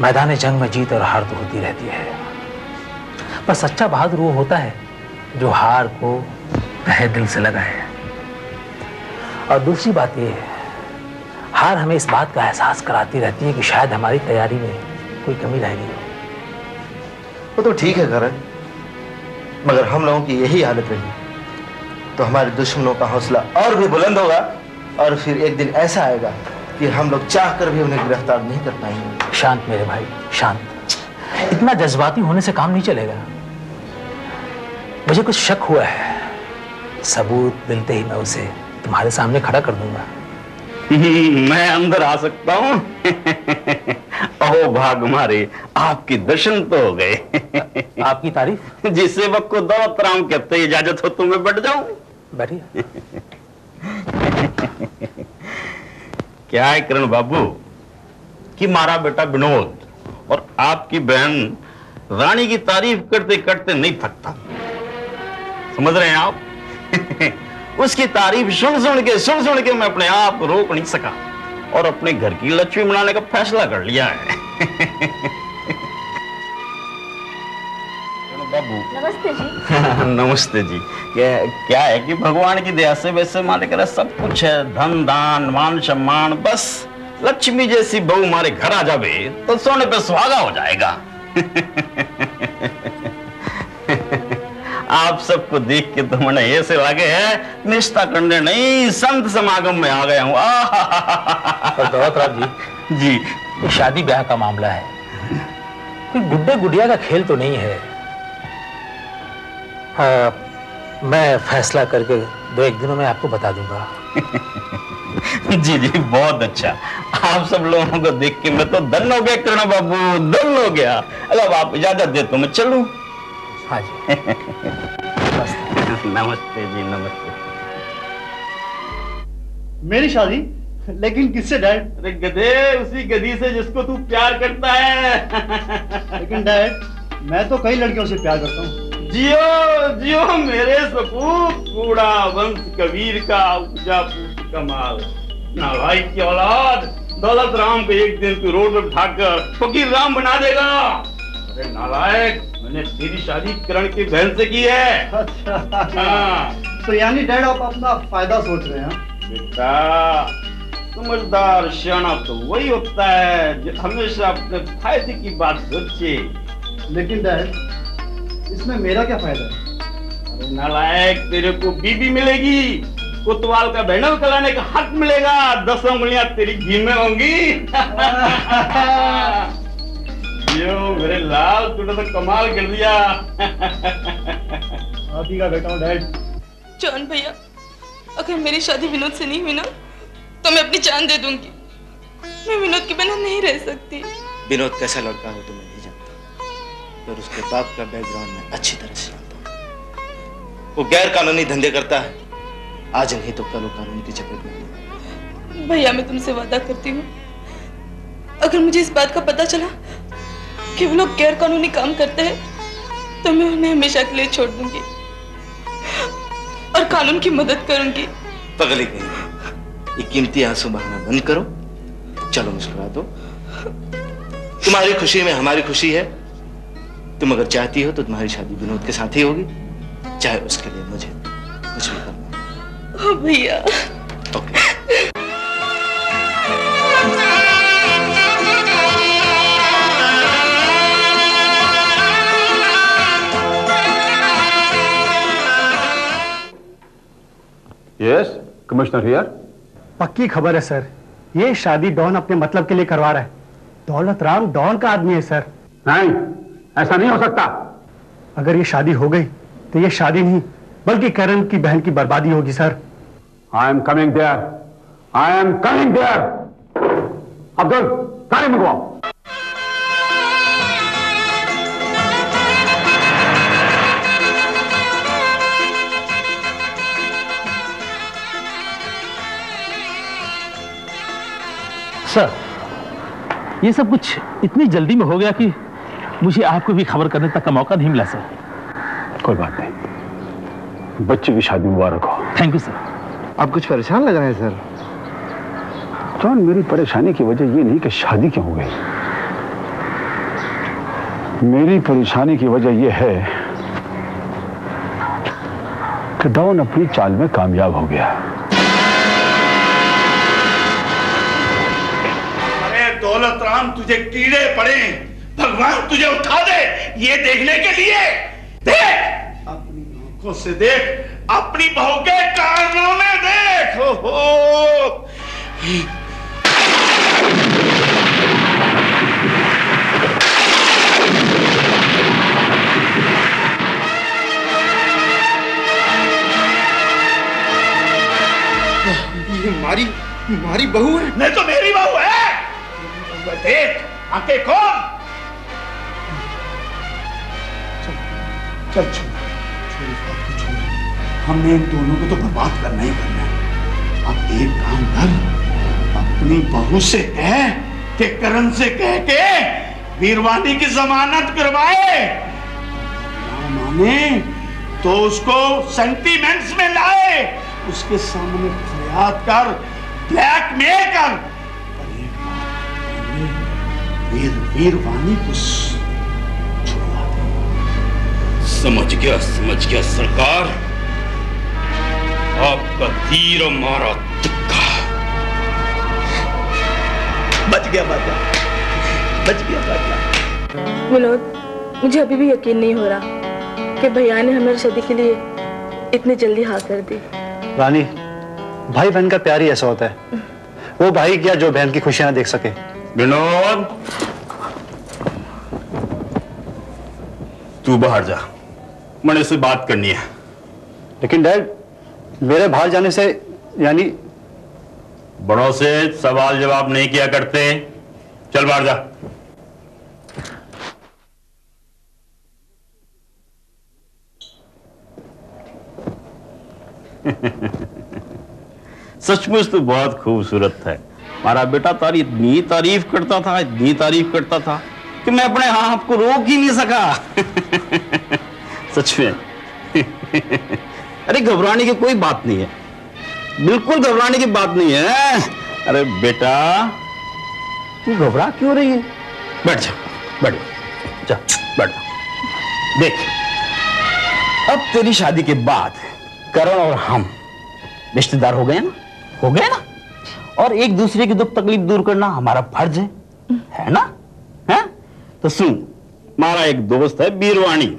मैदान जंग में जीत और हार तो होती रहती है, पर सच्चा बहादुर वो होता है जो हार को तहे दिल से लगाए। और दूसरी बात ये है, हार हमें इस बात का एहसास कराती रहती है कि शायद हमारी तैयारी में कोई कमी रह गई हो। वो तो ठीक है करण, मगर हम लोगों की यही हालत रही तो हमारे दुश्मनों का हौसला और भी बुलंद होगा, और फिर एक दिन ऐसा आएगा कि हम लोग चाहकर भी उन्हें गिरफ्तार नहीं कर पाएंगे। शांत मेरे भाई, शांत। इतना जज्बाती होने से काम नहीं चलेगा। मुझे कुछ शक हुआ है, सबूत मिलते ही मैं उसे तुम्हारे सामने खड़ा कर दूंगा। मैं अंदर आ सकता हूँ? ओ भाग मारे, आपके दर्शन तो हो गए। आपकी तारीफ? जिस सेवक को दौलत राम कहते, इजाजत हो तो मैं बैठ जाऊं? बैठिए। क्या है किरण बाबू कि मारा बेटा विनोद और आपकी बहन रानी की तारीफ करते करते नहीं थकता, समझ रहे हैं आप? उसकी तारीफ सुन सुन के मैं अपने आप को रोक नहीं सका और अपने घर की लक्ष्मी बनाने का फैसला कर लिया है। बाबू नमस्ते जी। नमस्ते जी। क्या है कि भगवान की दया से वैसे मालिक सब कुछ है, धन दान मान सम्मान, बस लक्ष्मी जैसी बहू हमारे घर आ जावे तो सोने पे सुहागा हो जाएगा। आप सबको देख के तो मैंने ऐसे लगे है निष्ठा करने नहीं संत समागम में आ गया हूँ। दौलतराम जी, ये शादी ब्याह का मामला है, कोई गुड्डे गुड़िया का खेल तो नहीं है। मैं फैसला करके 2-1 दिनों में आपको बता दूंगा। जी जी, बहुत अच्छा। आप सब लोगों को देख के मैं तो धन्य हो गया किरण बाबू, धन्य हो गया। अगर आप इजाजत दे तो मैं चलूं? हाँ जी। नमस्ते जी, नमस्ते। मेरी शादी? लेकिन किससे डैड? अरे गधे, उसी गधी से जिसको तू प्यार करता है। लेकिन डैड, मैं तो कई लड़कियों से प्यार करता हूँ। जियो जियो मेरे सपूत, कूड़ा वंश कबीर का उपजा पूत कमाल। ना भाई की औलाद, दौलत राम को एक दिन तू रोड पर बिठाकर फकीर राम बना देगा। अरे नालायक, मैंने तेरी शादी किरण की बहन से की है। अच्छा, तो यानी डैड आप अपना फायदा सोच रहे हैं? बेटा, समझदार सियाना तो वही होता है जो हमेशा अपने फायदे की बात सोचे। लेकिन डैड, इसमें मेरा क्या फायदा है? अरे नालायक, तेरे को बीबी मिलेगी, कोतवाल का बैंडल चलाने का हक मिलेगा, 10 उंगलियां तेरी घी में होंगी। यो मेरे लाल, तूने तो कमाल कर दिया। आप ही का बेटा हूँ डैड। जॉन भैया, अगर मेरी शादी विनोद से नहीं हुई ना तो मैं अपनी जान दे दूंगी। मैं विनोद के बिना नहीं रह सकती। विनोद कैसा लड़का हो तो मैं नहीं जानता, पर उसके बाप का बैकग्राउंड में अच्छी तरह से जानता हूँ। वो गैर कानूनी धंधे करता है, आज नहीं तो कल वो कानून की चपेट में। भैया, मैं तुमसे वादा करती हूँ, अगर मुझे इस बात का पता चला कि वो लोग गैर कानूनी काम करते हैं तो मैं उन्हें हमेशा के लिए छोड़ दूंगी और कानून की मदद करूंगी। पगली कहीं, ये कीमती आंसू बहाना बंद करो, चलो मुस्कुरा दो। तुम्हारी खुशी में हमारी खुशी है। तुम अगर चाहती हो तो तुम्हारी शादी विनोद के साथ ही होगी, चाहे उसके लिए मुझे कुछ भी करना। हाँ भैया। Yes, commissioner here. पक्की खबर है सर, ये शादी डॉन अपने मतलब के लिए करवा रहा है। दौलत राम डॉन का आदमी है सर। नहीं, ऐसा नहीं हो सकता। अगर ये शादी हो गई तो ये शादी नहीं बल्कि करण की बहन की बर्बादी होगी sir. I am coming there, I am coming there. Abdul, गाड़ी मंगवाओ। सर, ये सब कुछ इतनी जल्दी में हो गया कि मुझे आपको भी खबर करने तक का मौका नहीं मिला सर। कोई बात नहीं, बच्चे की शादी मुबारक हो। Thank you sir. आप कुछ परेशान लग रहे हैं सर। जॉन, मेरी परेशानी की वजह ये नहीं कि शादी क्यों हो गई। मेरी परेशानी की वजह यह है कि डॉन अपनी चाल में कामयाब हो गया। दौलत राम, तुझे कीड़े पड़े, भगवान तुझे उठा दे ये देखने के लिए। देख, अपनी आंखों से देख, अपनी बहू के कानों में देख। हो मारी बहू है। नहीं तो मेरी बहू है। देख, आंखें खोल। चल छोड़, हमने इन दोनों को तो बर्बाद करना ही करना है। अब एक काम कर, अपनी बहू से कह कि करण से कह के वीरवानी की जमानत करवाए। ना माने तो उसको सेंटीमेंट्स में लाए, उसके सामने फरियाद कर, ब्लैकमेल कर। वीरवानी को छुड़वा दे। समझ गया सरकार। आपका तीर मारा तुक्का। बच गया बाजा। विनोद, मुझे अभी भी यकीन नहीं हो रहा कि भैया ने हमारी शादी के लिए इतनी जल्दी हाँ कर दी। रानी, भाई बहन का प्यार ही ऐसा होता है। वो भाई क्या जो बहन की खुशियां देख सके। विनोद, तू बाहर जा, मैंने से बात करनी है। लेकिन डैड, मेरे बाहर जाने से यानी बड़ों से सवाल जवाब नहीं किया करते। चल बाहर जा। सचमुच तो बहुत खूबसूरत है। हमारा बेटा तारी इतनी तारीफ करता था कि मैं अपने आप को रोक ही नहीं सका। सच में। अरे घबराने की कोई बात नहीं है, बिल्कुल घबराने की बात नहीं है। अरे बेटा, तू घबरा क्यों रही है? बैठ जा। देख, अब तेरी शादी के बाद करण और हम रिश्तेदार हो गए ना? और एक दूसरे की दुख तकलीफ दूर करना हमारा फर्ज है ना? है? तो सुन, हमारा एक दोस्त है वीरवानी,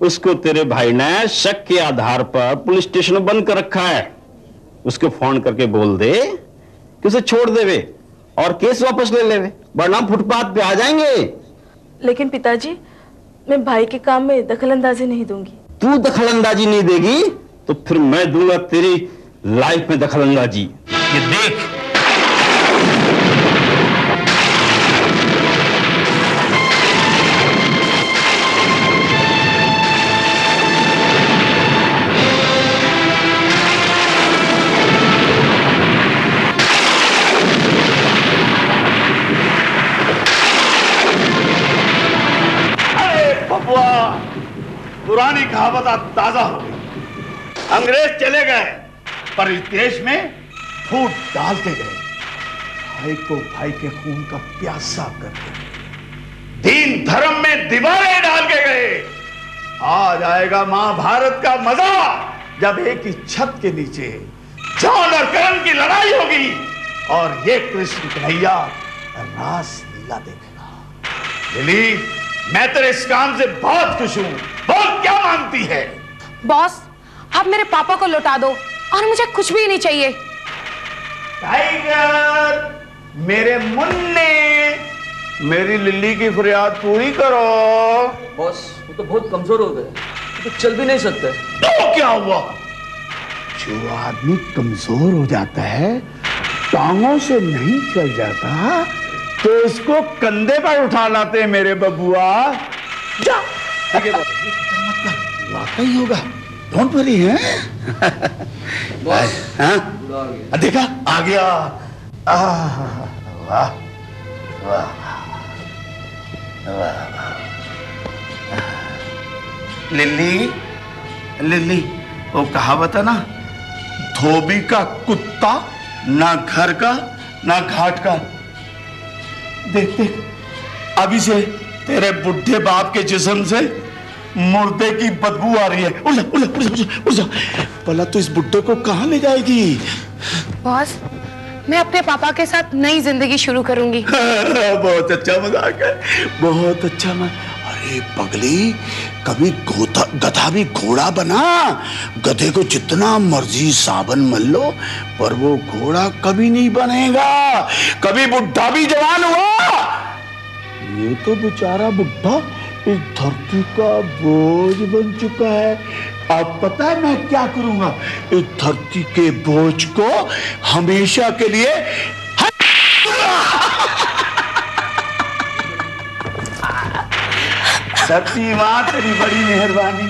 उसको तेरे भाई ने शक के आधार पर पुलिस स्टेशन में बंद कर रखा है। उसको फोन करके बोल दे कि उसे छोड़ देवे और केस वापस ले लेवे, वरना फुटपाथ पे आ जाएंगे। लेकिन पिताजी, मैं भाई के काम में दखलंदाजी नहीं दूंगी। तू दखलंदाजी नहीं देगी तो फिर मैं दूंगा तेरी लाइफ में दखलंदाजी। ये देख, पुरानी कहावत अब ताजा हो गई। अंग्रेज चले गए पर इस देश में फूट डालते गए। भाई को भाई के खून का प्यासा करके दीन धर्म में दीवारें डाल के गए। आ जाएगा महाभारत का मजा। जब एक ही छत के नीचे जॉन और करण की लड़ाई होगी और ये कृष्ण कन्हैया रास लीला देखेगा। लिली, मैं तेरे इस काम से बहुत खुश हूं। बोल क्या मांगती है? बॉस, आप मेरे पापा को लौटा दो और मुझे कुछ भी नहीं चाहिए। टाइगर, मेरे मुन्ने, मेरी लिल्ली की फरियाद पूरी करो। बॉस, वो तो बहुत कमजोर हो गए, तो चल भी नहीं सकते। तो क्या हुआ? जो आदमी कमजोर हो जाता है, टांगों से नहीं चल जाता, तो इसको कंधे पर उठा लाते हैं मेरे बबुआ। जा। ठीक है बॉस। वाकई होगा, डोंट वरी है। हाँ? देखा, आ गया। वाह वाह वाह। लिल्ली, लिल्ली, वो कहावत है ना, धोबी का कुत्ता ना घर का ना घाट का। देख देख, अभी से तेरे बुढ़े बाप के जिस्म से मुर्दे की बदबू आ रही है। उड़ जा, उड़ जा, उड़ जा, उड़ जा। भला तो इस बुढ़े को कहाँ ले जाएगी? बॉस, मैं अपने पापा के साथ नई जिंदगी शुरू करूंगी। बहुत अच्छा मजाक है, बहुत अच्छा मजाक। अरे पगली, कभी गधा भी घोड़ा बना। गधे को जितना मर्जी साबन मल लो, पर वो घोड़ा कभी नहीं बनेगा। कभी बुढ़ा भी जवान हुआ। ये तो बेचारा बुढ़ा इस धरती का बोझ बन चुका है। अब पता है मैं क्या करूंगा? इस धरती के बोझ को हमेशा के लिए धरती मां, तेरी बड़ी मेहरबानी।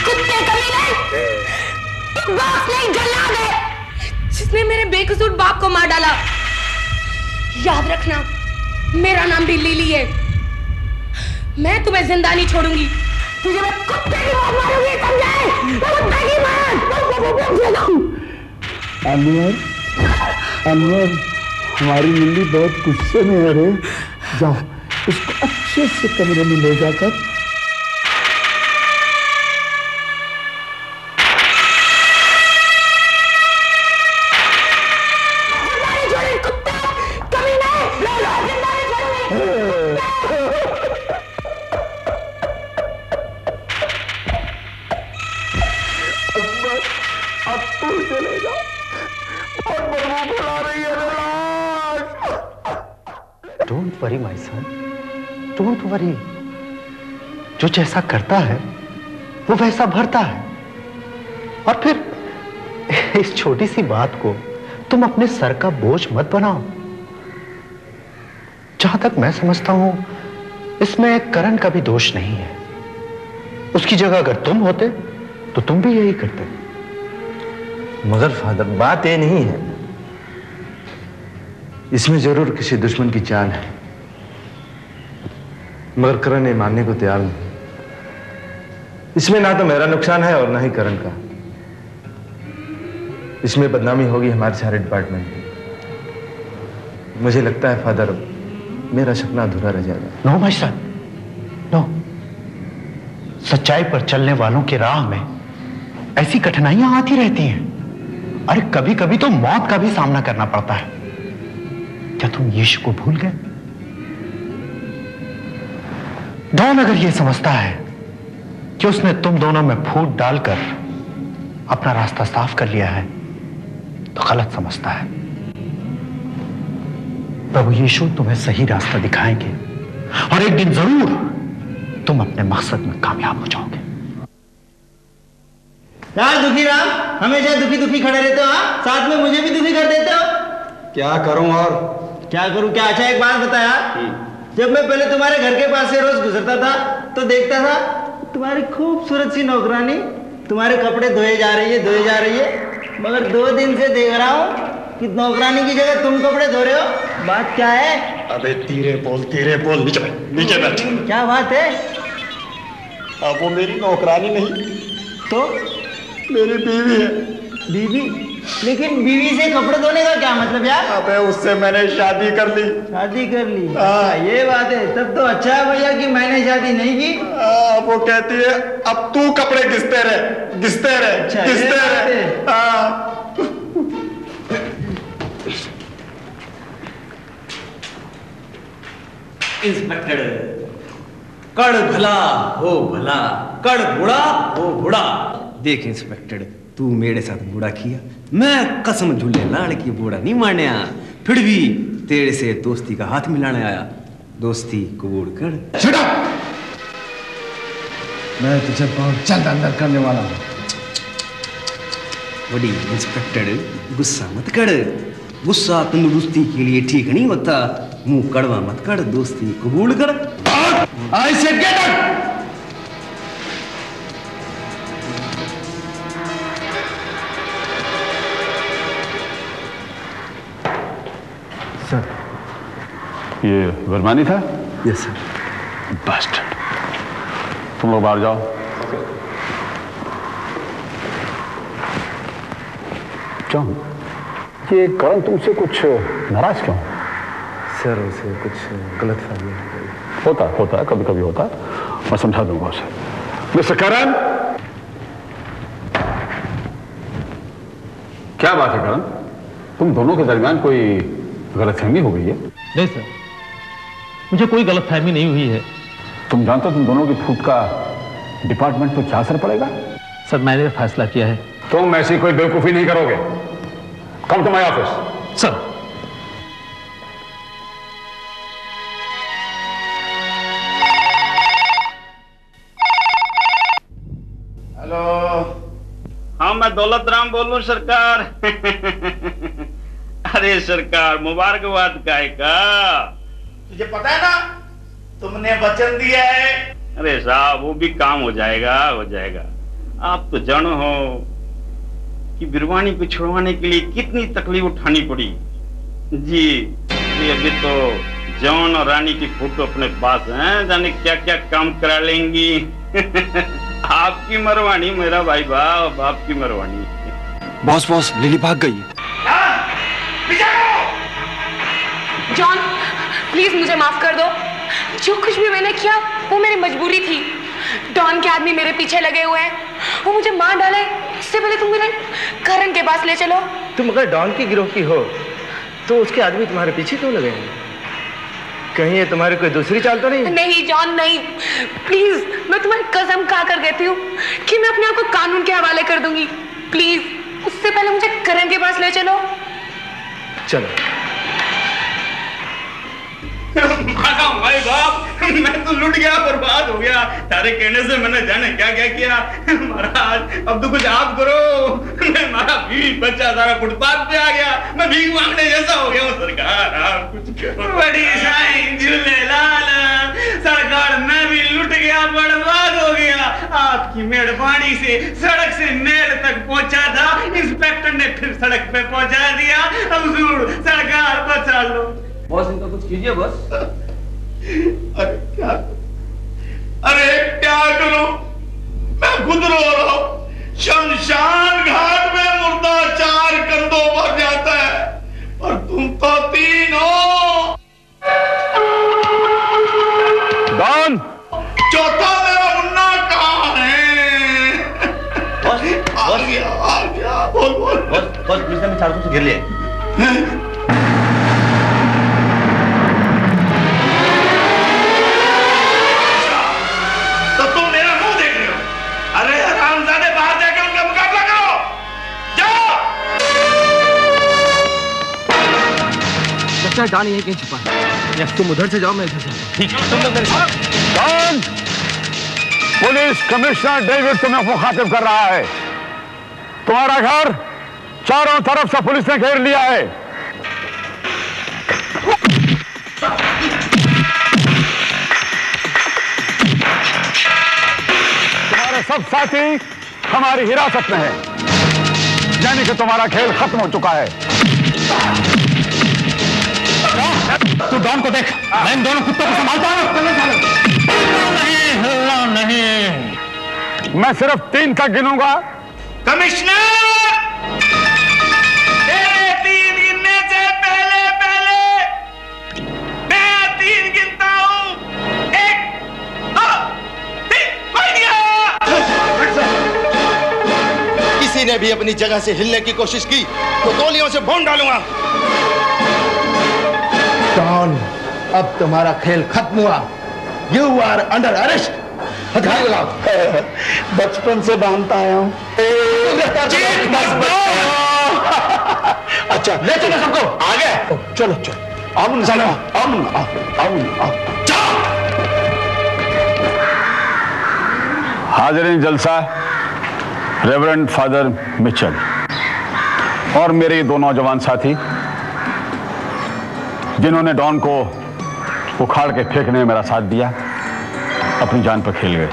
कुत्ते कमीने, तुम बाप नहीं जल्लाद है जिसने मेरे बेकसूर बाप को मार डाला। याद रखना, मेरा नाम भी लिली है। मैं तुम्हें जिंदा नहीं छोड़ूंगी। तुझे मैं कुत्ते की मौत मारूंगी, समझे? कुत्ते की मौत। अनवर, अनवर, हमारी लिल्ली बहुत गुस्से में है रे। जाओ, उसको अच्छे से कमरे में ले जाकर don't worry my son, don't worry. जो जैसा करता है वो वैसा भरता है। और फिर इस छोटी सी बात को तुम अपने सर का बोझ मत बनाओ। जहां तक मैं समझता हूं, इसमें करण का भी दोष नहीं है। उसकी जगह अगर तुम होते तो तुम भी यही करते। मगर फादर, बात ये नहीं है। इसमें जरूर किसी दुश्मन की चाल है, मगर करण ये मानने को तैयार नहीं। इसमें ना तो मेरा नुकसान है और ना ही करण का। इसमें बदनामी होगी हमारे सारे डिपार्टमेंट की। मुझे लगता है फादर, मेरा सपना अधूरा रह जाएगा। No my son, no. सच्चाई पर चलने वालों की राह में ऐसी कठिनाइयां आती रहती हैं। अरे कभी कभी तो मौत का भी सामना करना पड़ता है। क्या तुम यीशु को भूल गए? डॉन अगर यह समझता है कि उसने तुम दोनों में फूट डालकर अपना रास्ता साफ कर लिया है, तो गलत समझता है। प्रभु यीशु तुम्हें सही रास्ता दिखाएंगे और एक दिन जरूर तुम अपने मकसद में कामयाब हो जाओगे। यार दुखी राम, हमेशा दुखी दुखी खड़े रहते हो। हाँ, साथ में मुझे भी दुखी कर देते हो। क्या करूं और क्या करूं क्या? अच्छा एक बात बता यार, जब मैं पहले तुम्हारे घर के पास से रोज गुजरता था तो देखता था तुम्हारी खूबसूरत सी नौकरानी तुम्हारे कपड़े धोए जा रही है। मगर 2 दिन से देख रहा हूँ कि नौकरानी की जगह तुम कपड़े धो रहे हो। बात क्या है? अबे धीरे बोल, नीचे बैठ। क्या बात है? अब वो मेरी नौकरानी नहीं तो मेरी बीवी है। बीवी? लेकिन बीवी से कपड़े धोने का क्या मतलब यार? अबे उससे मैंने शादी कर ली। शादी कर ली? अच्छा, ये बात है। तब तो अच्छा है भैया कि मैंने शादी नहीं की। वो कहती है अब तू कपड़े घिसते रहे, घिसते रहे, अच्छा, घिसते रहे। इंस्पेक्टर, कड़ भला हो भला, कड़ बुढ़ा हो बुढ़ा। देख इंस्पेक्टर, तू मेरे साथ बुरा किया, मैं कसम झूले लाड़ की बुरा नहीं मारने आया, फिर भी तेरे से दोस्ती का हाथ मिलाने आया। दोस्ती कबूल कर। Shut up! मैं तुझे बहुत जल्द अंदर करने वाला हूँ। बड़ी इंस्पेक्टर, गुस्सा मत कर। गुस्सा तंदुरुस्ती के लिए ठीक नहीं होता। मुंह कड़वा मत कर, दोस्ती कबूल कर। I said get out! Sir, ये वर्मानी था? Yes sir. बास्टर्ड। तुम लोग बाहर जाओ। जॉन, ये करण तुमसे कुछ नाराज क्यों? सर उसे कुछ गलत फहमी हो गई। होता है, कभी कभी होता है, मैं समझा दूंगा उसे। मिस्टर करण, क्या बात है करण? तुम दोनों के दरमियान कोई गलतफहमी हो गई है? नहीं सर, मुझे कोई गलतफहमी नहीं हुई है। तुम जानते हो तुम दोनों की फूट का डिपार्टमेंट पर क्या असर पड़ेगा? सर मैंने फैसला किया है। तुम ऐसी कोई बेवकूफी नहीं करोगे। Come to my office. Sir. Hello, हाँ मैं दौलत राम बोल रहा हूँ सरकार। अरे सरकार मुबारकबाद काहे का? तुझे पता है ना तुमने वचन दिया है। अरे साहब वो भी काम हो जाएगा, हो जाएगा। आप तो जानो हो कि बिरवानी को छुड़वाने के लिए कितनी तकलीफ उठानी पड़ी जी। अभी तो जॉन और रानी की फोटो अपने पास हैं, जाने क्या क्या काम करा लेंगी। आपकी मरवानी मेरा भाई बाप, आपकी मरवानी। बॉस लिली भाग गई। जॉन प्लीज मुझे माफ कर दो। जो कुछ भी मैंने किया वो मेरी मजबूरी थी। डॉन के आदमी मेरे पीछे लगे हुए हैं, वो मुझे मार डाले इससे पहले तुम मुझे करण के पास ले चलो। तुम अगर डॉन की गिरोह की हो तो उसके आदमी तुम्हारे पीछे क्यों लगे हैं? कहीं ये तुम्हारी कोई दूसरी चाल तो नहीं? नहीं जॉन नहीं, प्लीज मैं तुम्हारी कसम खा कर कहती हूँ कि मैं अपने आप को कानून के हवाले कर दूंगी। प्लीज उससे पहले मुझे करण के पास ले चलो। चलो। भाई बाप, मैं तो लुट गया, बर्बाद हो गया। तारे कहने से मैंने जाने क्या क्या किया। महाराज अब तो कुछ आप करो। हमारा बीवी बच्चा सारा फुटपाथ पे आ गया, मैं भीख मांगने जैसा हो गया हूँ। सरकार आप कुछ करो। बड़ी साईं झूले लाल सरकार, मैं भी लुट गया, बर्बाद हो गया। आपकी मेहरबानी से सड़क से मेल तक पहुंचा था, इंस्पेक्टर ने फिर सड़क पे पहुंचा दिया। अब सरकार बचा लो। बॉस इनका कुछ कीजिए बॉस। अरे क्या करूं, मैं खुद रो रहा हूं। शमशान घाट में मुर्दा 4 कंधों पर जाता है और तुम तो 3 हो। डॉन, चौथा मेरा मुन्ना कहां है? आ गया। बोल बॉस पिछले में 400 से गिर लिए। डॉन यहीं कहीं छुपा है। तुम उधर से जाओ, मैं इधर से जाऊँ। ठीक है, तुम लोग मेरे साथ। डॉन, पुलिस कमिश्नर डेविड तुम्हें मुखातिब कर रहा है। तुम्हारा घर चारों तरफ से पुलिस ने घेर लिया है। तुम्हारे सब साथी हमारी हिरासत में हैं, यानी कि तुम्हारा खेल खत्म हो चुका है। तू डॉन को देख, मैं इन दोनों कुत्तों को संभालता हूँ। नहीं, मैं सिर्फ 3 तक गिनूंगा। कमिश्नर भी अपनी जगह से हिलने की कोशिश की तो गोलियों से भून डालूंगा। डॉन, अब तुम्हारा खेल खत्म हुआ। You are under arrest. हथियार लगाओ। बचपन से बांधता आया हूं। अच्छा ले चलो सबको आगे। चलो चलो आमुन चलो आमुन आमुन हाजिरीन जलसा, रेवरेंड फादर मिचेल और मेरे दो नौजवान साथी जिन्होंने डॉन को उखाड़ के फेंकने में मेरा साथ दिया, अपनी जान पर खेल गए।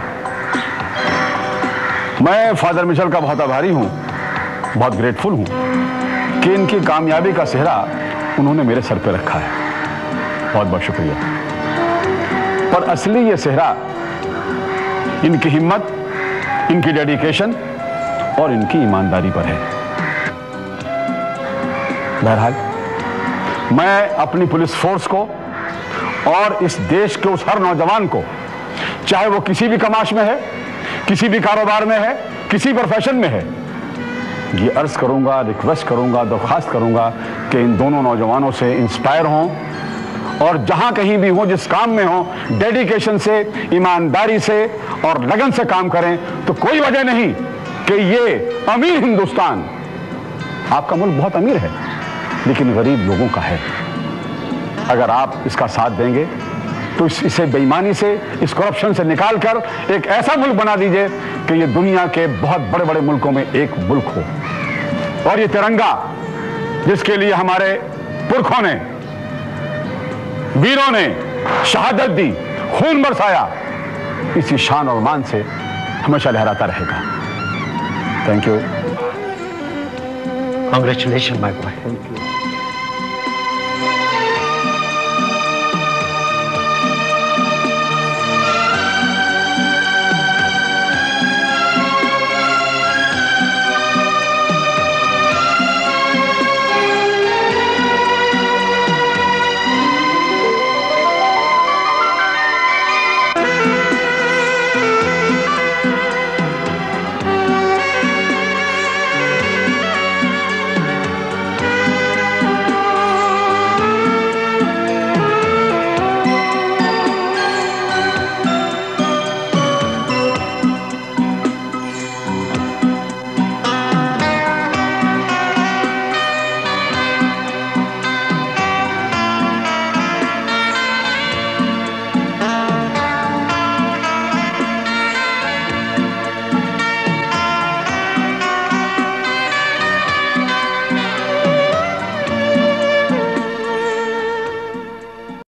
मैं फादर मिचेल का बहुत आभारी हूं, बहुत ग्रेटफुल हूं कि इनकी कामयाबी का सेहरा उन्होंने मेरे सर पे रखा है। बहुत बहुत शुक्रिया। पर असली ये सेहरा इनकी हिम्मत, इनकी डेडिकेशन और इनकी ईमानदारी पर है। बहरहाल मैं अपनी पुलिस फोर्स को और इस देश के उस हर नौजवान को, चाहे वो किसी भी कमाश में है, किसी भी कारोबार में है, किसी प्रोफेशन में है, ये अर्ज करूंगा, रिक्वेस्ट करूंगा, दरख्वास्त करूंगा कि इन दोनों नौजवानों से इंस्पायर हों और जहां कहीं भी हो, जिस काम में हो, डेडिकेशन से, ईमानदारी से और लगन से काम करें। तो कोई वजह नहीं कि ये अमीर हिंदुस्तान, आपका मुल्क बहुत अमीर है लेकिन गरीब लोगों का है। अगर आप इसका साथ देंगे तो इसे बेईमानी से, इस करप्शन से निकालकर एक ऐसा मुल्क बना दीजिए कि ये दुनिया के बहुत बड़े बड़े मुल्कों में एक मुल्क हो। और ये तिरंगा जिसके लिए हमारे पुरखों ने, वीरों ने शहादत दी, खून बरसाया, इसी शान और मान से हमेशा लहराता रहेगा। Thank you. Congratulation my boy.